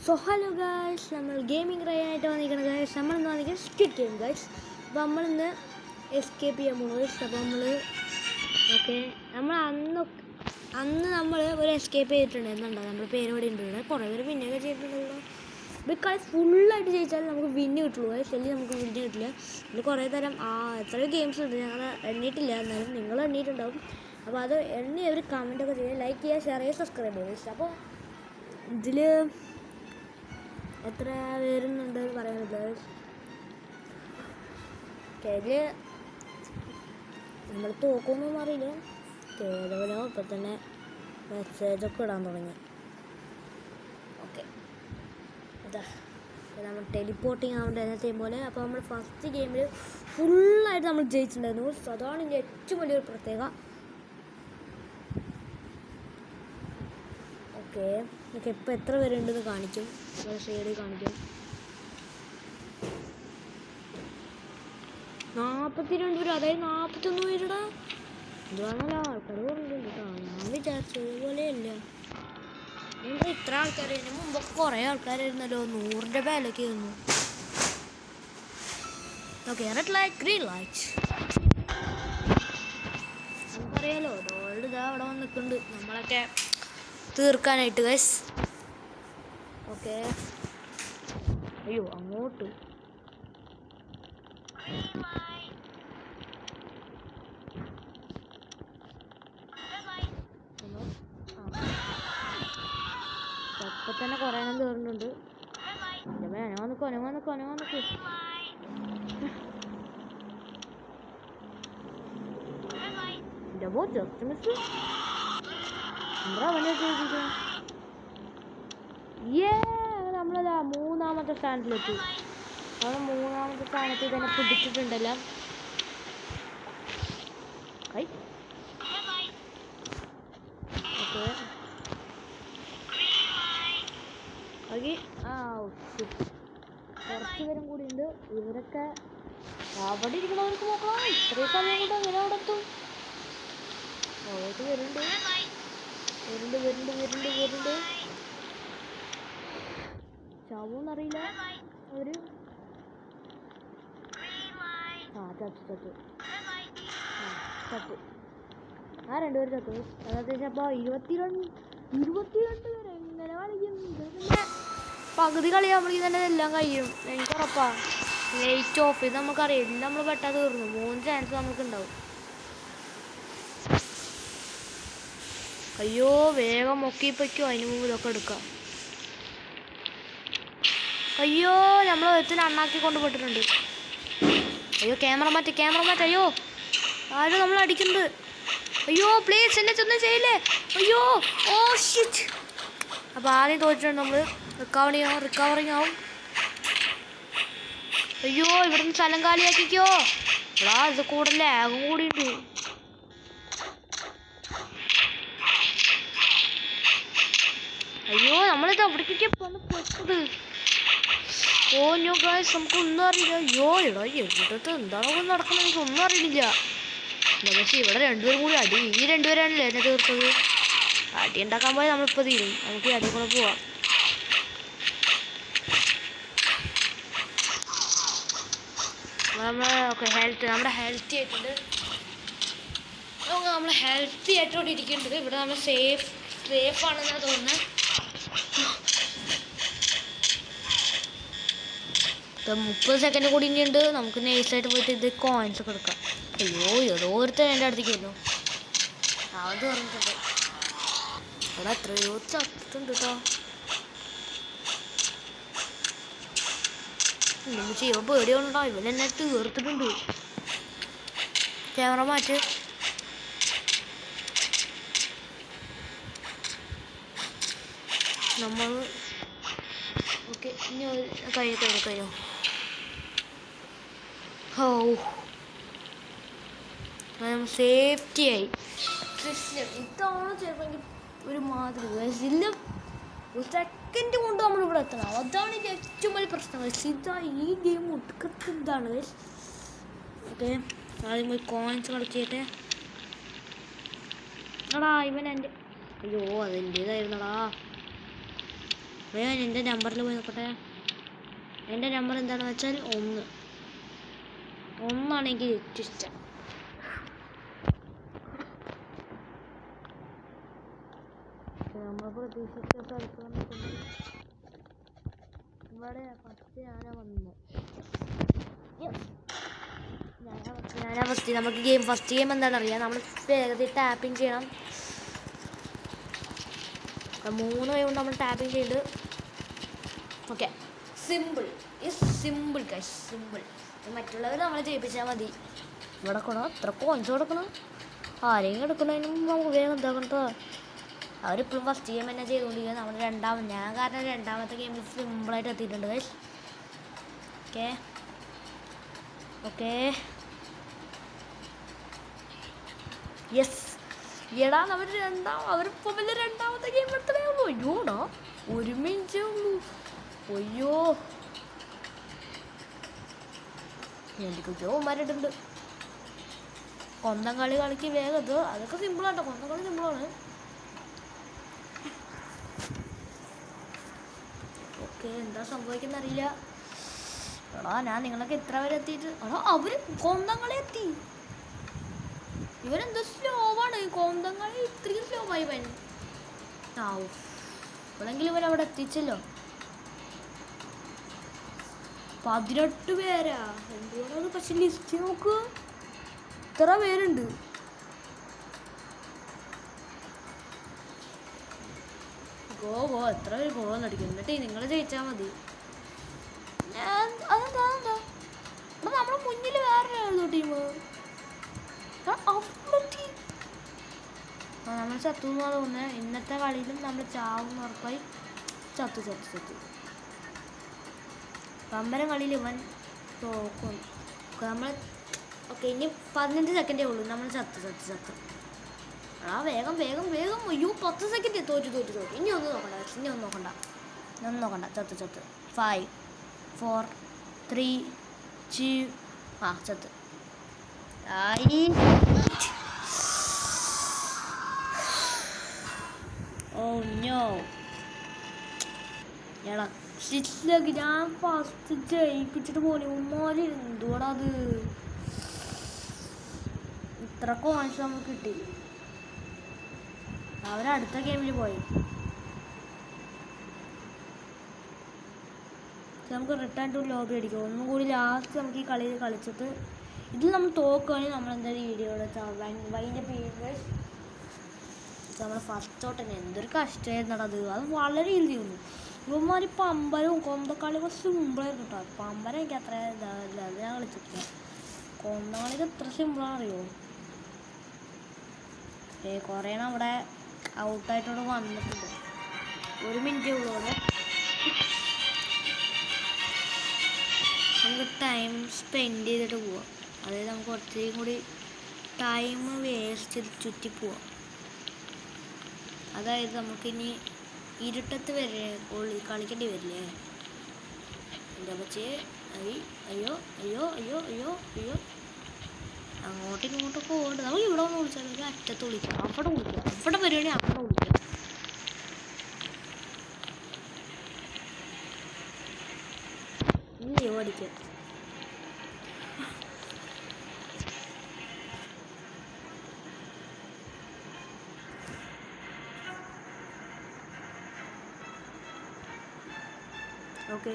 So hello guys, നമ്മൾ gaming റൈനായിട്ട് വന്നിരിക്കുന്നത് guys. നമ്മളിന്ന് വന്നിരിക്കുന്നത് സ്ക്വിഡ് ഗെയിം ഗൈസ്. അപ്പോൾ നമ്മളിന്ന് എസ്കേപ്പ് ചെയ്യാൻ പോകുന്നത് ഗൈസ്. അപ്പോൾ നമ്മൾ നമ്മൾ ഒരു എസ്കേപ്പ് ചെയ്തിട്ടുണ്ടായിരുന്നുണ്ടോ, നമ്മുടെ പേര് ഇവിടെ ഉണ്ട്. കുറേ പേര് പിന്നെയൊക്കെ ചെയ്തിട്ടുണ്ടല്ലോ. ബിക്കോസ് ഫുള്ളായിട്ട് ജയിച്ചാൽ നമുക്ക് വിന്ന് കിട്ടുള്ളൂ ഗൈസ്, അല്ലെങ്കിൽ നമുക്ക് വിന്ന് കിട്ടില്ല. ഇതിൽ കുറേ തരം എത്രയോ ഗെയിംസ് ഉണ്ട്, ഞങ്ങൾ എണ്ണിയിട്ടില്ല. എന്നാലും നിങ്ങൾ എണ്ണിയിട്ടുണ്ടാവും. അപ്പോൾ അത് എണ്ണി ഒരു കമൻറ്റൊക്കെ ചെയ്യുക, ലൈക്ക് ചെയ്യുക, ഷെയർ ചെയ്യുക, സബ്സ്ക്രൈബ് ചെയ്യുക ഗൈസ്. അപ്പോൾ ഇതിൽ എത്ര പേരുന്നുണ്ട് പറയാനില്ല. ഇതിൽ നമ്മൾ തോക്കൊന്നും അറിയില്ല. കേവലോ ഇപ്പം തന്നെ മെസ്സേജൊക്കെ ഇടാൻ തുടങ്ങി. ഓക്കെ, ഇതാ നമ്മൾ ടെലിപ്പോർട്ടിങ് ആവേണ്ട എന്നത്തെ പോലെ. അപ്പോൾ നമ്മൾ ഫസ്റ്റ് ഗെയിമിൽ ഫുള്ളായിട്ട് നമ്മൾ ജയിച്ചിട്ടുണ്ടായിരുന്നു. അതാണ് എൻ്റെ ഏറ്റവും വലിയൊരു പ്രത്യേകത. ഓക്കെ, നമുക്ക് ഇപ്പോൾ എത്ര പേരുണ്ടെന്ന് കാണിക്കും, ഷെയ്ഡ് കാണിക്കും. 42 പേര്, അതായത് 41 പേരുടെ എന്താണല്ലോ ആൾക്കാർ പറഞ്ഞിട്ടുണ്ട് കേട്ടോ. ഞാൻ വിചാരിച്ചത് പോലെയല്ല. എന്താ ഇത്ര ആൾക്കാർ? ഇതിന് മുമ്പൊക്കെ കുറേ ആൾക്കാരായിരുന്നല്ലോ, 100ൻ്റെ വിലയ്ക്ക് ആയിരുന്നു. Okay, red light, green light. നമുക്കറിയാലോ, ഡോൾഡ് ഇതാ അവിടെ വന്ന് നിൽക്കുന്നുണ്ട് നമ്മളൊക്കെ തീർക്കാനായിട്ട് ഗൈസ്. ഓക്കെ, അയ്യോ അങ്ങോട്ട് ഇപ്പൊ തന്നെ കുറേ എണ്ണം തീർന്നുണ്ട്. അനങ്ങാൻ ജസ്റ്റ് മിസ്. എന്താ അവനെ നമ്മളതാ 3ാമത്തെ സ്ഥാനത്തിലെത്തി. നമ്മൾ 3ാമത്തെ സ്ഥാനത്ത് തന്നെ പിടിച്ചിട്ടുണ്ടല്ലോ. ഓക്കെ, കുറച്ച് പേരും കൂടി ഉണ്ട്. ഇവരൊക്കെ അവിടെ ഇരിക്കണവർക്ക് നോക്കണം. ഇത്രയും സമയം കൊണ്ട് അങ്ങനെ അവിടെ എത്തും. അവർക്ക് വരുന്നുണ്ട്. ചാവൂന്നറിയില്ല അവര്. ചത്തു. 2 പേര് ചത്തു. ഏകദേശം അപ്പോൾ 22 പേര് എങ്ങനെ കളിക്കും? പിന്നെ പകുതി കളിയാകുമ്പോഴേക്കും തന്നെ എല്ലാം കഴിയും, എനിക്ക് ഉറപ്പാണ്. ലൈറ്റ് ഓഫ് ചെയ്ത് നമുക്കറിയാം, നമ്മൾ പെട്ടെന്ന് തീർന്നു. 3 ചാൻസ് നമുക്കുണ്ടാവും. അയ്യോ, വേഗം മുക്കിപ്പയ്ക്കോ, അതിന് മുമ്പ് ഇതൊക്കെ എടുക്കാം. അയ്യോ, നമ്മൾ ഒരുത്തിന് അണ്ണാക്കി കൊണ്ടുപോയിട്ടുണ്ട്. അയ്യോ, ക്യാമറ മാറ്റ്. അയ്യോ, ആരും നമ്മൾ അടിക്കുന്നത്. അയ്യോ പ്ലീസ്, എന്നെ ഒന്നും ചെയ്യില്ലേ. അയ്യോ, ഓ ഷിറ്റ്. അപ്പോൾ ആദ്യം തോറ്റിട്ടുണ്ട് നമ്മൾ. റിക്കവറിങ് ആവും. അയ്യോ, ഇവിടുന്ന് സ്ഥലം കാലിയാക്കിക്കോ. ഇത് കൂടെ ലാഗും കൂടിയുണ്ട്. അയ്യോ, നമ്മളിത് അവിടേക്കൊക്കെ പെട്ടത്. ഓ നോ ഗൈസ്, നമുക്കൊന്നും അറിയില്ല. അയ്യോ എടാ, എവിടത്തെ എന്താണോ നടക്കുന്നത് എനിക്കൊന്നും അറിയില്ല. പക്ഷേ ഇവിടെ 2 പേരും കൂടി അടി. ഈ 2 പേരാണല്ലേ എന്നെ തീർത്തത്. അടി ഉണ്ടാക്കാൻ പോയാൽ നമ്മളിപ്പോൾ തീരും. നമുക്ക് അടി കൂടെ പോവാം. നമ്മുടെ ഹെൽത്തി ആയിട്ടുണ്ട്. നമ്മൾ ഹെൽത്തി ആയിട്ടോടെ ഇരിക്കേണ്ടത്. ഇവിടെ നമ്മൾ സേഫ് ആണെന്നാണ് തോന്നുന്നത്. 30 സെക്കൻഡ് കൂടി ഇനിയുണ്ട്. നമുക്ക് നൈസായിട്ട് പോയിട്ട് ഇത് കോയിൻസ് ഒക്കെ എടുക്കാം. അയ്യോ, ഏതോ ഒരുത്തൻ എൻ്റെ അടുത്തേക്ക് വരുന്നു. അത് പറഞ്ഞിട്ടുണ്ട്. അവിടെ എത്രയോ ചത്തിട്ടുണ്ട് കേട്ടോ. എന്തെങ്കിലും ചെയ്യുമ്പോൾ പേടിയുണ്ടോ? ഇവനെന്നെ തീർത്തിട്ടുണ്ട്. ക്യാമറ മാറ്റ്. നമ്മൾ ഓക്കെ, ഇനി കഴിയോ. ഓ, സേഫ്റ്റിയായി. ഇതാണ് ചിലപ്പോൾ ഒരു മാതൃക. ഒരു സെക്കൻഡ് കൊണ്ട് നമ്മളിവിടെ എത്തണം. അതാണ് എൻ്റെ ഏറ്റവും വലിയ പ്രശ്നം. ഈ ഗെയിം ഒടുക്കത്തെ ഇതാണ്. ഓക്കെ, ആദ്യം പോയി കോയിൻസ് കളിച്ചിട്ട്. എടാ ഇവൻ എൻ്റെ, അയ്യോ അതെൻ്റേതായിരുന്നടാ. എൻ്റെ നമ്പറിൽ പോയി നോക്കട്ടെ. എൻ്റെ നമ്പർ എന്താണെന്ന് വെച്ചാൽ 1. 1 എനിക്ക് ഏറ്റവും ഇഷ്ടം. നമ്മൾ പ്രതീക്ഷിച്ച സ്ഥലത്ത് ഇവിടെ ഫസ്റ്റ് ഞാനാ വന്നത്. ഞാനാ ഫസ്റ്റ്. നമുക്ക് ഫസ്റ്റ് ഗെയിം എന്താണെന്ന് അറിയാം. നമ്മൾ വേഗത്തിൽ ടാപ്പിങ് ചെയ്യണം. 3 കൈ കൊണ്ട് നമ്മൾ ടാപ്പിങ് ചെയ്ത്. Okay, simple. Simple guys, simple. മറ്റുള്ളവർ നമ്മളെ ജയിപ്പിച്ചാൽ മതി. ഇവിടെ കൊടുക്കണം, എത്ര കോൺസ് കൊടുക്കണം. ആരെയും എടുക്കുന്നതിനും നമുക്ക് വേഗം എന്താക്കട്ടോ. അവരിപ്പോഴും ഫസ്റ്റ് ഗെയിം തന്നെ ചെയ്തുകൊണ്ടിരിക്കുക. നമ്മൾ ഞാൻ കാരണം രണ്ടാമത്തെ ഗെയിമിൽ സിമ്പിളായിട്ട് എത്തിയിട്ടുണ്ട് ഗൈസ്. Okay okay, yes. എടാ അവരിപ്പോൾ വലിയ രണ്ടാമത്തെ ഗെയിം എത്രയേ ഉള്ളൂ. അയ്യോടാ, 1 മിനിറ്റേ ഉള്ളൂ. അയ്യോ, എനിക്കൊക്കെമാരിട്ടുണ്ട്. കൊന്തം കളി കളിക്ക് വേഗം ഇത്. അതൊക്കെ സിമ്പിളാട്ടോ, കൊന്തം കളി സിമ്പിളാണ്. ഓക്കെ, എന്താ സംഭവിക്കുന്ന അറിയില്ല. എടാ, ഞാൻ നിങ്ങളൊക്കെ എത്ര വരെ എത്തിയിട്ട്. എടാ, അവര് കൊന്തം കളി എത്തി. ഇവരെന്തോ സ്ലോവാണ്. കൊന്തം കളി ഇത്രയും സ്ലോ ആയി പൻ. ആവും ഇപ്പോഴെങ്കിലും ഇവരവിടെ എത്തിച്ചല്ലോ. 18 പേരാ. എന്തുകൊണ്ടാണ് പക്ഷെ ലിസ്റ്റ് നോക്ക്, ഇത്ര പേരുണ്ട്. ഗോ എത്ര പേര് ഗോൾ അടിക്കും. എന്നിട്ട് നിങ്ങൾ ജയിച്ചാൽ മതി. അതെന്താ നമ്മുടെ മുന്നിൽ വേറെ ടീം. നമ്മൾ ചത്തു എന്നാണ് തോന്നുന്നത്. ഇന്നത്തെ കളിയിലും നമ്മൾ ചാവും ഉറപ്പായി. ചത്തു. പമ്പരം കളിയിൽ ഇവൻ തോക്കും. നമ്മൾ ഓക്കെ, ഇനി 15 സെക്കൻഡേ ഉള്ളൂ. നമ്മൾ ചത്തു. ആ വേഗം. അയ്യോ, 10 സെക്കൻഡ്. തോറ്റു. ഇനി ഒന്നും നോക്കണ്ട. ചത്തു. 5 4 3 2 ചത്ത്. Oh no. എടാ, ഞാൻ ഫസ്റ്റ് ജയിപ്പിച്ചിട്ട് പോലെ ഉമ്മാര്. എന്തുവാടാ അത്, ഇത്ര കോൺസ് നമുക്ക് കിട്ടി. അവരടുത്ത ഗെയിമിൽ പോയി. നമുക്ക് റിട്ടേൺ ടു ലോബി അടിക്കും. ഒന്നും കൂടി ലാസ്റ്റ് നമുക്ക് ഈ കളിയിൽ കളിച്ചിട്ട് ഇതിൽ നമ്മൾ തോക്കുകയാണെങ്കിൽ നമ്മളെന്തായാലും വീഡിയോയുടെ വൈൻ്റെ പേര് നമ്മൾ ഫസ്റ്റ് തൊട്ട് തന്നെ. എന്തൊരു കഷ്ടമായിരുന്നു അത്. വളരെ ഈസി ആയിരുന്നു. ഇവന്മാർ പമ്പരവും കൊന്തക്കളി കുറച്ച് സിമ്പിളായിരുന്നു കേട്ടോ. പമ്പരം എനിക്ക് അത്ര ഇതാവില്ല, അത് ഞാൻ കളിച്ചിട്ടില്ല. കൊന്തക്കളിക്ക് എത്ര സിമ്പിളാണെന്ന് അറിയുമോ. കുറേ അവിടെ ഔട്ടായിട്ടോട് വന്നിട്ടുണ്ട്. 1 മിനിറ്റേ ഉള്ളൂ അവിടെ. നമുക്ക് ടൈം സ്പെൻഡ് ചെയ്തിട്ട് പോവാം. അതായത് നമുക്ക് കുറച്ചും കൂടി ടൈം വേസ്റ്റ് ചെയ്ത് ചുറ്റി പോവാം. അതായത് നമുക്കിനി ഇരുട്ടത്ത് വരെ കളിക്കേണ്ടി വരില്ലേ. എന്താ പക്ഷേ അയ്യോ അങ്ങോട്ടും ഇങ്ങോട്ടൊക്കെ ഓടും. നമുക്ക് ഇവിടെ ഒന്ന് വിളിച്ചാൽ അറ്റത്ത് വിളിക്കാം, അവിടെ വിളിക്കാം, അവിടെ വരുവാണെങ്കിൽ അവിടെ വിളിക്കാം. ഇനി ഓടിക്കാം. ഓക്കെ,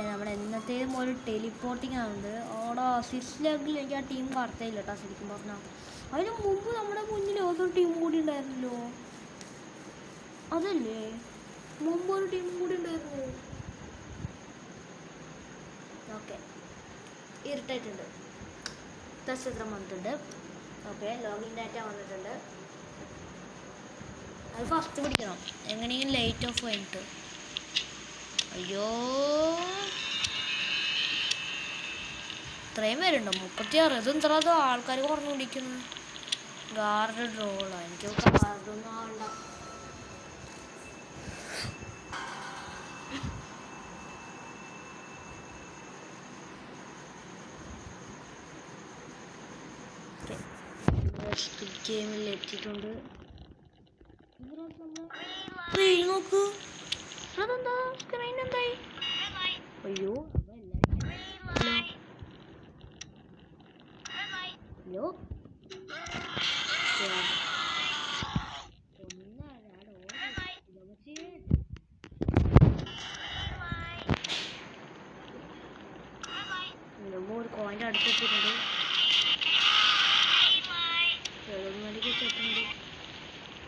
നമ്മുടെ എന്നത്തേതും ഒരു ടെലിപ്പോർട്ടിങ് ആണുണ്ട്. അവിടെ 6 ലെഗിൽ എനിക്ക് ആ ടീം കറക്റ്റായില്ല കേട്ടോ ശരിക്കും പറഞ്ഞാൽ. അതിന് മുമ്പ് നമ്മുടെ മുന്നിൽ ഏതൊരു ടീം കൂടി ഉണ്ടായിരുന്നല്ലോ. അതല്ലേ, മുമ്പ് ഒരു ടീം കൂടി ഉണ്ടായിരുന്നു. ഓക്കെ, ഇരുട്ടായിട്ടുണ്ട്. നക്ഷത്രം വന്നിട്ടുണ്ട്. ഓക്കെ, ലോഗിൻ ഡാറ്റ വന്നിട്ടുണ്ട്. അത് ഫസ്റ്റ് പിടിക്കണം എങ്ങനെയെങ്കിലും ലൈറ്റ് ഓഫ് കഴിഞ്ഞിട്ട്. അയ്യോ, ഇത്രയും പേരുണ്ടോ? 36. ഇതെന്താ അത് ആൾക്കാർ കുറഞ്ഞുകൊണ്ടിരിക്കുന്നു. ഗാർഡ് റോളാണ്. എനിക്ക് ഗാർഡൊന്നും ആവണ്ട. സ്ക്വിഡ് ഗെയിമിൽ എത്തിയിട്ടുണ്ട്. സ്ക്രീൻ നോക്കൂ, അതെന്താ സ്ക്രീൻ എന്തായി? അയ്യോ ഹലോ ഒരു കോയിൻ്റെ അടുത്തെത്തിയിട്ടുണ്ട്.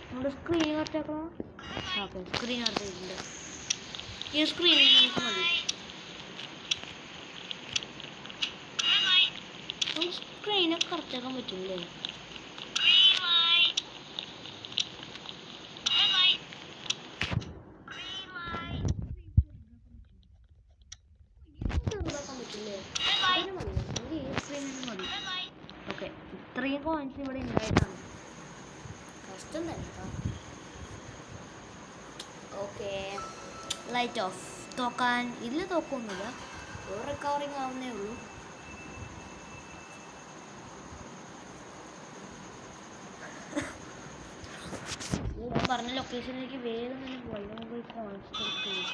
നമ്മുടെ സ്ക്രീൻ കറക്റ്റാക്കണം. ഓക്കെ, സ്ക്രീൻ കറക്റ്റായിട്ടുണ്ട്. ഈ സ്ക്രീനിൽ നമുക്ക് മതി. നമുക്ക് സ്ക്രീനൊക്കെ കറക്റ്റാക്കാൻ പറ്റില്ലേ? ഓക്കെ, ഇത്രയും കോയിൻസ് ഇവിടെ ഉണ്ടായിട്ടാണ്. കഷ്ടം തന്നെ കേട്ടോ. Okay, light of. തോക്കാൻ ഇതിൽ തോക്കൊന്നുമില്ല, റിക്കവറിങ് ആവുന്നേ ഉള്ളൂ. ഞാൻ പറഞ്ഞ ലൊക്കേഷനിലേക്ക് വേഗം തന്നെ പോയി. നമുക്ക് കോൺസെൻട്രേറ്റ് ചെയ്യും.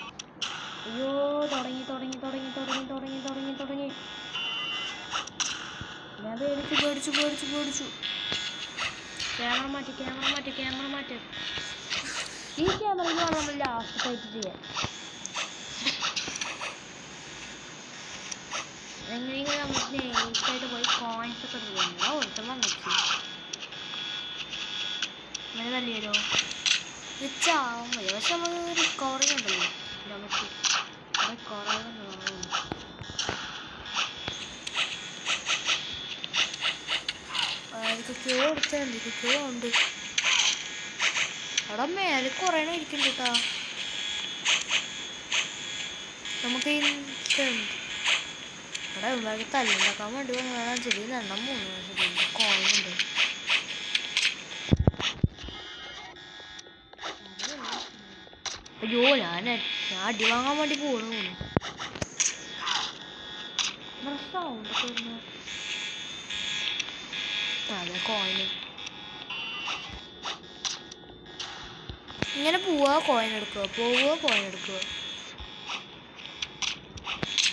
അയ്യോ, തുടങ്ങി തുടങ്ങി തുടങ്ങി തുടങ്ങി തുടങ്ങി തുടങ്ങി തുടങ്ങി ഞാൻ പേടിച്ചു പേടിച്ചു പേടിച്ചു പേടിച്ചു. ക്യാമറ മാറ്റി ക്യാമറ മാറ്റി ക്യാമറ മാറ്റി. ഈ ക്യാമറയിലാണ് നമ്മൾ ലാസ്റ്റ് ഫൈറ്റ് ചെയ്യാൻ. എങ്ങനെയെങ്കിലും നമ്മൾ നേരിട്ടായിട്ട് പോയി കോയിൻസ് ഒക്കെ എടുക്കുന്നുണ്ടോ? ഒരുത്തം വന്നിട്ട് അങ്ങനെ തന്നെയല്ലോ റിച്ചാവും മതി. പക്ഷെ നമുക്ക് റിക്കവറിങ് ഉണ്ടല്ലോ, നമുക്ക് റിക്കവറിങ് ക്യൂ എടുത്തുണ്ട്. ഉണ്ട് അവിടെ മേലെ കുറേ ഇരിക്കുന്നുണ്ട് കേട്ടോ. നമുക്ക് അവിടെ ഉണ്ടാക്കി തല്ലുണ്ടാക്കാൻ വേണ്ടി വന്നതാണ്. ചെറിയ എണ്ണം 3 കോയിനുണ്ട്. അയ്യോ, ഞാൻ അടി വാങ്ങാൻ വേണ്ടി പോകണു. സൗണ്ട് അതെ, കോയിന് ഇങ്ങനെ പോവാ, കോയിൻ എടുക്കുക, പോവുക, കോയിൻ എടുക്കുക.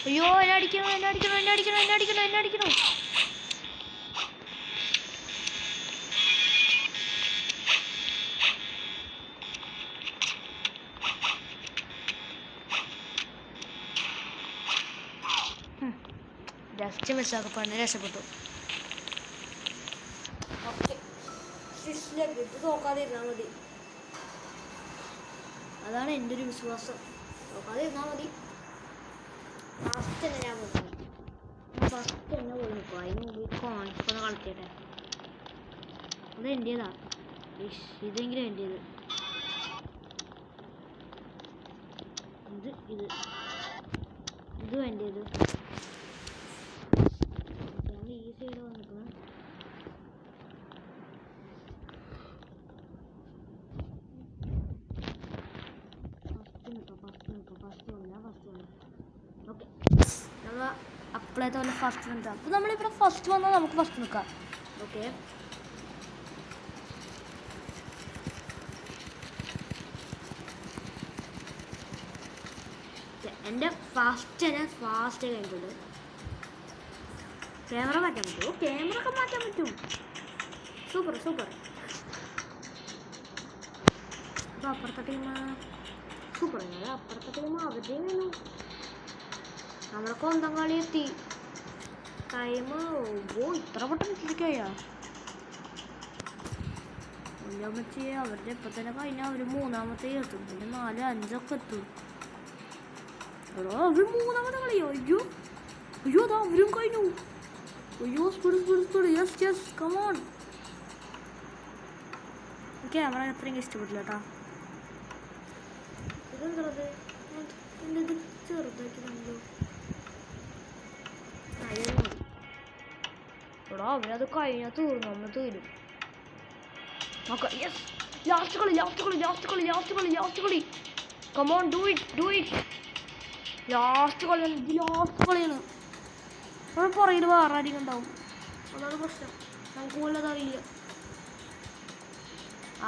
അയ്യോ, എന്നെ അടിക്കണം എന്നെ അടിക്കണം എന്നെ അടിക്കണം എന്നെ അടിക്കണം എന്നെ അടിക്കണം. ജസ്റ്റ് മിസ്സാക്കപ്പാടിന് രക്ഷപ്പെട്ടു. ഇത് നോക്കാതിരുന്നാൽ മതി, അതാണ് എൻ്റെ ഒരു വിശ്വാസം. നോക്കാതിരുന്നാൽ മതി. ഫസ്റ്റ് തന്നെ ഞാൻ നോക്കാം, ഫസ്റ്റ് തന്നെ പോയി നോക്കുക. അതിന് മുമ്പ് കോൺസ് ഒന്ന് കളിക്കട്ടെ. അത് എൻ്റേതാ, ഇതെങ്കിലും എൻ്റേത്. ഇതും എൻ്റേത്. ഞാൻ ഈ സൈഡ് വന്നിട്ട് ഓക്കെ, നമ്മൾ അപ്പോഴത്തെ പോലെ ഫസ്റ്റ് നിൽക്കാം. അപ്പോൾ നമ്മളിവിടെ ഫസ്റ്റ് വന്നാൽ നമുക്ക് ഫസ്റ്റ് നിൽക്കാം. ഓക്കെ, എൻ്റെ ഫാസ്റ്റ് കഴിഞ്ഞിട്ടുണ്ട്. ക്യാമറ മാറ്റാൻ പറ്റുമോ? ക്യാമറ ഒക്കെ മാറ്റാൻ പറ്റും. Super super. അപ്പോൾ അപ്പുറത്തെ ടീം സൂപ്പർ. അപ്പുറത്തെ ടീം അവരുടെയും വേണം. നമ്മുടെ കൊന്തം കളി എത്തി. ടൈം ഇത്ര പെട്ടെന്ന് എത്തിരിക്കയാ വെച്ച്. അവരുടെ ഇപ്പം തന്നെ കഴിഞ്ഞാൽ അവർ മൂന്നാമത്തെ എത്തും, പിന്നെ 4, 5 എത്തും. അവർ മൂന്നാമത്തെ കളിയോ? അയ്യോ അയ്യോ, അതാ അവരും കഴിഞ്ഞു. അയ്യോ, speed speed speed. Yes yes, come on. Camera അത്രയും ഇഷ്ടപ്പെട്ടില്ല കേട്ടോ. ഇതെന്തത് ഇത് ചെറുതാക്കി നമ്മളോ എടാ, അവരത് കഴിഞ്ഞാൽ തീർന്നു, നമ്മൾ തീരും. നോക്കാം. യെസ്, ലാസ്റ്റ് കളി ലാസ്റ്റ് കളി ലാസ്റ്റ് കളി ലാസ്റ്റ് കളി ലാസ്റ്റ് കളി. Come on, do it. ലാസ്റ്റ് കളിയാണ്, ഇത് ലാസ്റ്റ് കളിയാണ്. നമ്മൾ പുറകിൽ വേറെ ആരെങ്കിലും ഉണ്ടാവും, അതാണ് പ്രശ്നം. നമുക്ക് പോലും അതറിയില്ല.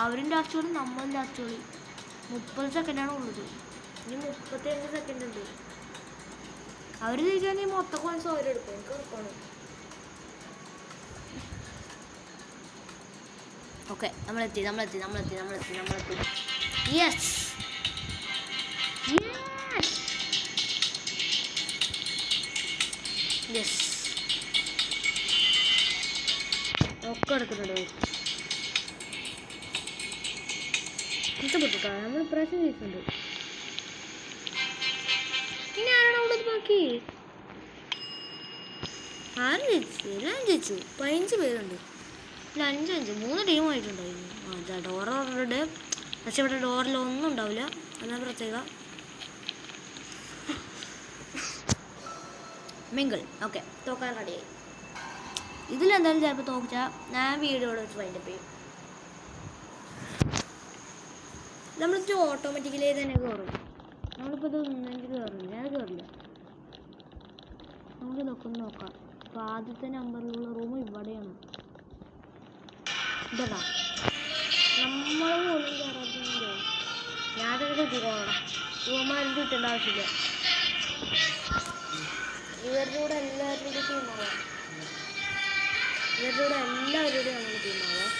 അവരും ലാസ്റ്റ് കളി, നമ്മളും ലാസ്റ്റ് കളി. 30 സെക്കൻഡാണ് ഉള്ളത്. ഇനി 32 സെക്കൻഡ് ഉണ്ട്. അവർ ജയിച്ചാൽ മൊത്തം കോയിൻസ് അവരെടുക്കും, എനിക്ക് ഉറപ്പാണ്. ഓക്കെ, നമ്മളെത്തി. യെസ് യെസ് ഒക്കെ എടുക്കുന്നുണ്ട്. ഇഷ്ടപ്പെട്ടിട്ടോ, നമ്മൾ ഇപ്രാവശ്യം ജയിച്ചിട്ടുണ്ട്. ഇനി ആരാണ് അവിടെ ബാക്കി? ആരും ജയിച്ചു, എല്ലാം ജയിച്ചു. 15 പേരുണ്ട്. 3 ടീമായിട്ടുണ്ടായിരുന്നു. അതാ ഡോറുണ്ട്, പക്ഷെ ഇവിടെ ഡോറിലൊന്നും ഉണ്ടാവില്ല. എന്നാൽ പ്രത്യേക മിങ്കിൾ. ഓക്കെ, തോക്കാൻ റെഡിയായി. ഇതിലെന്തായാലും ചിലപ്പോൾ തോച്ചാൽ ഞാൻ വീഡിയോടെ വെച്ച് വൈൻഡപ്പ് ചെയ്യും. നമ്മളിത് ഓട്ടോമാറ്റിക്കലി തന്നെ കയറും. നമ്മളിപ്പോൾ ഇത് ഒന്നെങ്കിൽ കയറില്ല, ഞാൻ കയറില്ല. നമുക്ക് ഇതൊക്കെ ഒന്ന് നോക്കാം. അപ്പോൾ ആദ്യത്തെ നമ്പറിലുള്ള റൂം ഇവിടെയാണ്. ഇതാ നമ്മൾ പോലും കയറാത്തോ. ഞാൻ തന്നെ കിട്ടിക്കോളാം. റൂമാരും കിട്ടേണ്ട ആവശ്യമില്ല. ഇവരുടെ കൂടെ എല്ലാവരുടെയും ടീമാവാം. നമ്മൾ ടീമാവാം.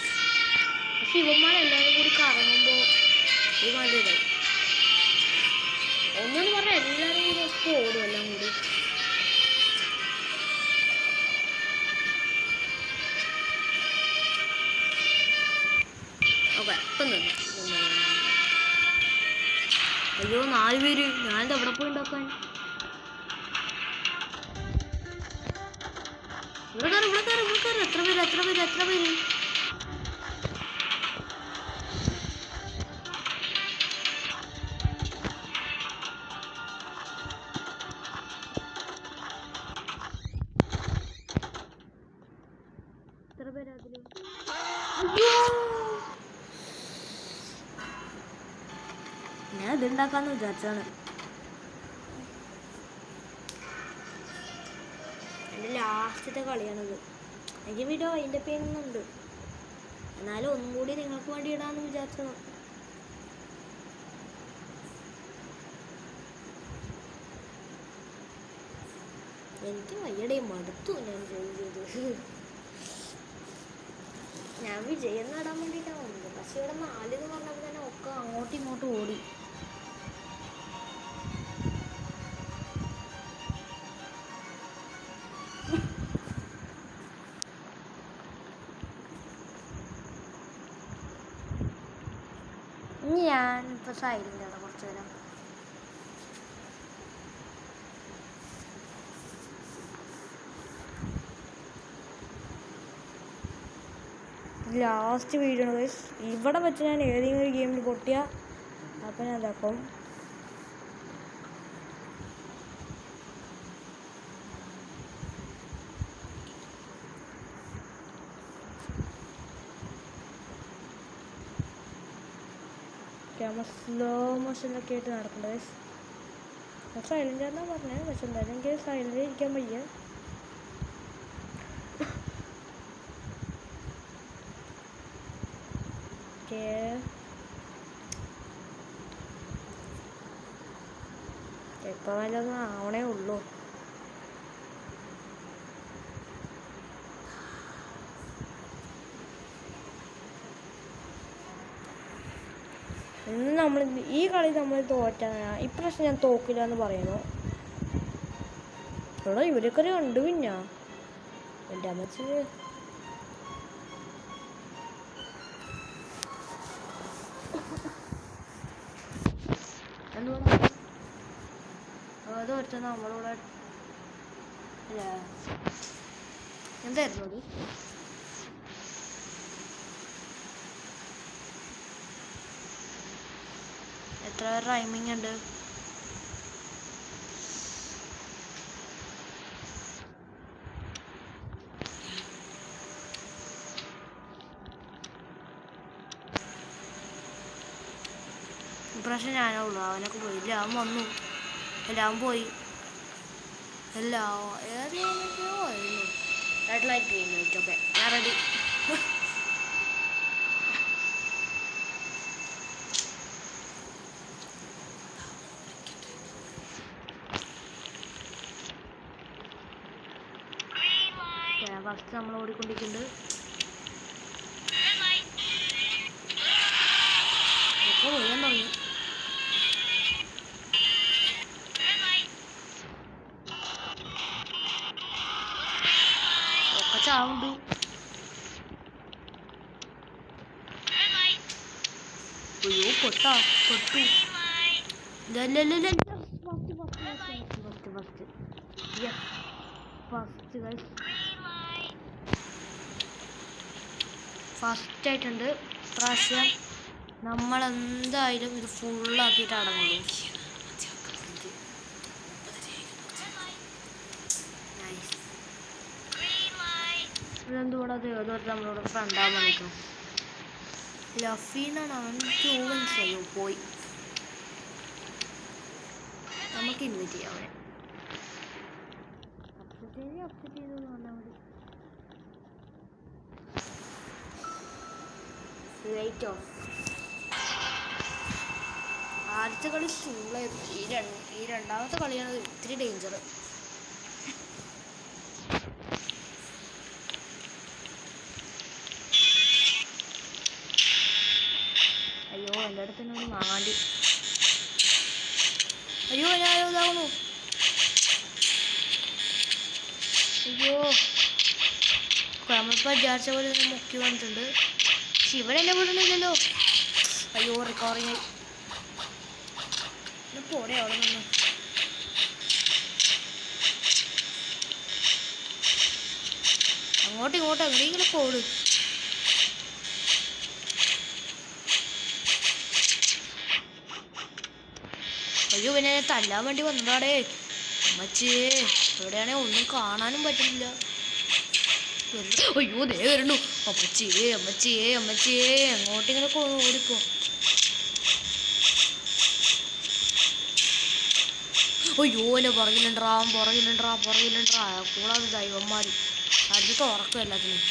പക്ഷെ ഇവന്മാരെല്ലാവരും കൂടി കറങ്ങുമ്പോൾ ഇത് നല്ലതായി. ഒന്നെന്ന് പറഞ്ഞാൽ എല്ലാവരും കൂടി ഒക്കെ ഓടും, എല്ലാം കൂടി. ഓക്കെ, ഇപ്പം തന്നെ. അയ്യോ 4 പേര്. ഞാനിത് എവിടെ പോയി ഉണ്ടാക്കാൻ? ഇവിടെ കയറി. എത്ര പേര്? എത്ര പേര്? അതില്? ഞാൻ ഇതുണ്ടാക്കാന്ന് വിചാരിച്ചാണ്. എൻ്റെ ലാസ്റ്റത്തെ കളിയാണിത്. എനിക്ക് വീഡിയോ അതിൻ്റെ പേരുന്നുണ്ട്, എന്നാലും ഒന്നും കൂടി നിങ്ങൾക്ക് വേണ്ടി ഇടാമെന്ന് വിചാരിച്ചതാണ്. എനിക്ക് വയ്യടേ, മടുത്തു ഞാൻ ചെയ്ത്. ഞാൻ വിജയം നേടാൻ വേണ്ടിയിട്ടാണ് വന്നത്. പക്ഷെ ഇവിടെ 4 എന്ന് പറഞ്ഞപ്പോൾ തന്നെ ഒക്കെ അങ്ങോട്ടും ഇങ്ങോട്ടും ഓടി. ഇനി ഞാനിപ്പോൾ സൈലൻ്റാണ് കുറച്ച് നേരം. ലാസ്റ്റ് വീഡിയോ ഇവിടെ വെച്ച് ഞാൻ ഏതെങ്കിലും ഒരു ഗെയിമിൽ പൊട്ടിയാൽ അപ്പം ഞാൻ ഇതാക്കും. ക്യാമറ സ്ലോ മോഷനിലൊക്കെ ആയിട്ട് നടക്കേണ്ടത്. സൈലൻ്റ് ആണെന്നാണ് പറഞ്ഞത്, പക്ഷെ എന്തായാലും എനിക്ക് സൈലൻ്റ് ഇരിക്കാൻ വയ്യ. ഇപ്പം വല്ലതൊന്നും ആവണേ ഉള്ളൂ. ഇന്ന് നമ്മൾ ഈ കളി നമ്മൾ തോറ്റാണ്. ഇപ്രാവശ്യം ഞാൻ തോക്കില്ല എന്ന് പറയുന്നു. എടാ ഇവരൊക്കെ കണ്ടു. പിന്നെ എൻ്റെ അമ്മച്ചി അത് ഒരുത്ത നമ്മളിവിടെ എന്തായിരുന്നു അത്? എത്ര റൈമിങ് ഉണ്ട്? ഇപ്രാവശ്യം ഞാനേ ഉള്ളൂ. അവനൊക്കെ പോയില്ല, അവൻ വന്നു. എല്ലാം പോയി. എല്ലാം ഏറിയൊക്കെയോ ആയിരുന്നു. Red light green light. Okay, ഞാൻ റെഡി. നമ്മൾ ഓടിക്കൊണ്ടിരിക്കുന്നുണ്ട്. ഇപ്പോൾ വീഴാൻ തുടങ്ങി. ഒക്കെ ചാവുണ്ട്. അയ്യോ പൊട്ടു. ഫസ്റ്റ് ആയിട്ടുണ്ട്. പ്രാവശ്യം നമ്മളെന്തായാലും ഇത് ഫുള്ളാക്കിയിട്ട് അടങ്ങുള്ളൂ. ഇതെന്തുകൂടെ അത് ഏതോട്ട് നമ്മളോട് ഫ്രണ്ടാവാൻ നിൽക്കണം. ലഫീന്നാണ് അവൻ മനസ്സിലായോ പോയി. നമുക്ക് ഇൻവൈറ്റ് ചെയ്യാം അവനെ. അപ്സെറ്റ് ചെയ്തെന്ന് പറഞ്ഞാൽ മതി. Light of. ആദ്യത്തെ കളി സിമ്പിളായിരുന്നു. ഈ രണ്ടാമത്തെ കളിയാണ് ഇത്തിരി ഡേഞ്ചർ. അയ്യോ എൻ്റെ അടുത്ത് തന്നെ ഒന്ന് മാണ്ടി. അയ്യോ ഞാൻ ഇതാവുന്നു. അയ്യോ നമ്മളിപ്പോൾ വിചാരിച്ച പോലെ തന്നെ മുക്കി വന്നിട്ടുണ്ട്. പക്ഷെ ഇവിടെ എന്നെ വിടുന്നില്ലല്ലോ. അയ്യോ റിക്കവറിങ് ആയി. പോടെ അവിടെ നിന്ന്. അങ്ങോട്ടും ഇങ്ങോട്ടും എവിടെയെങ്കിലും പോട്. അയ്യോ പിന്നെ തല്ലാൻ വേണ്ടി വന്നതാടേ. അമ്മച്ചേ എവിടെയാണെ ഒന്നും കാണാനും പറ്റുന്നില്ല. അയ്യോ ദേ വരുന്നു. അമ്മച്ചേ അങ്ങോട്ടിങ്ങനെ ഓടിപ്പോ. അയ്യോ എന്നെ പുറകിലുണ്ടാ കൂടാതെ ദൈവന്മാരും അത് തുറക്കും എല്ലാത്തിനും.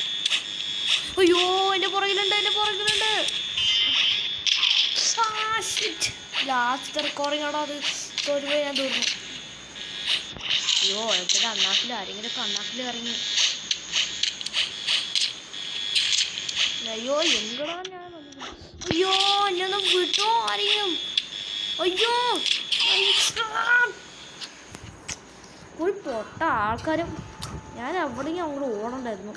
അയ്യോ എന്റെ പുറകിലുണ്ട്. ലാസ്റ്റ് റെക്കോർഡിങ് ആണോ അത്? തോരുപോയി ഞാൻ തോന്നുന്നു. അയ്യോ എന്റെ കണ്ണാക്കിൽ ആരെങ്കിലും കണ്ണാക്കിൽ ഇറങ്ങി. അയ്യോ എങ്കടാ ഞാൻ. അയ്യോ എന്നെ ഒന്ന് വിട്ടോ ആരെങ്കിലും. അയ്യോ ഒരു പൊട്ട ആൾക്കാരും. ഞാൻ എവിടെയെങ്കിലും അങ്ങോട്ട് ഓടണ്ടായിരുന്നു.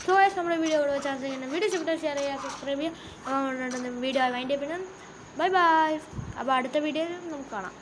സോ നമ്മുടെ വീഡിയോ ചാൻസ് ചെയ്യുന്ന വീഡിയോ ഇഷ്ടപ്പെട്ടാൽ ഷെയർ ചെയ്യുക, സബ്സ്ക്രൈബ് ചെയ്യുക. വീഡിയോ വൈൻഡ് പിന്നെ ബൈ. അപ്പോൾ അടുത്ത വീഡിയോയിൽ നമുക്ക് കാണാം.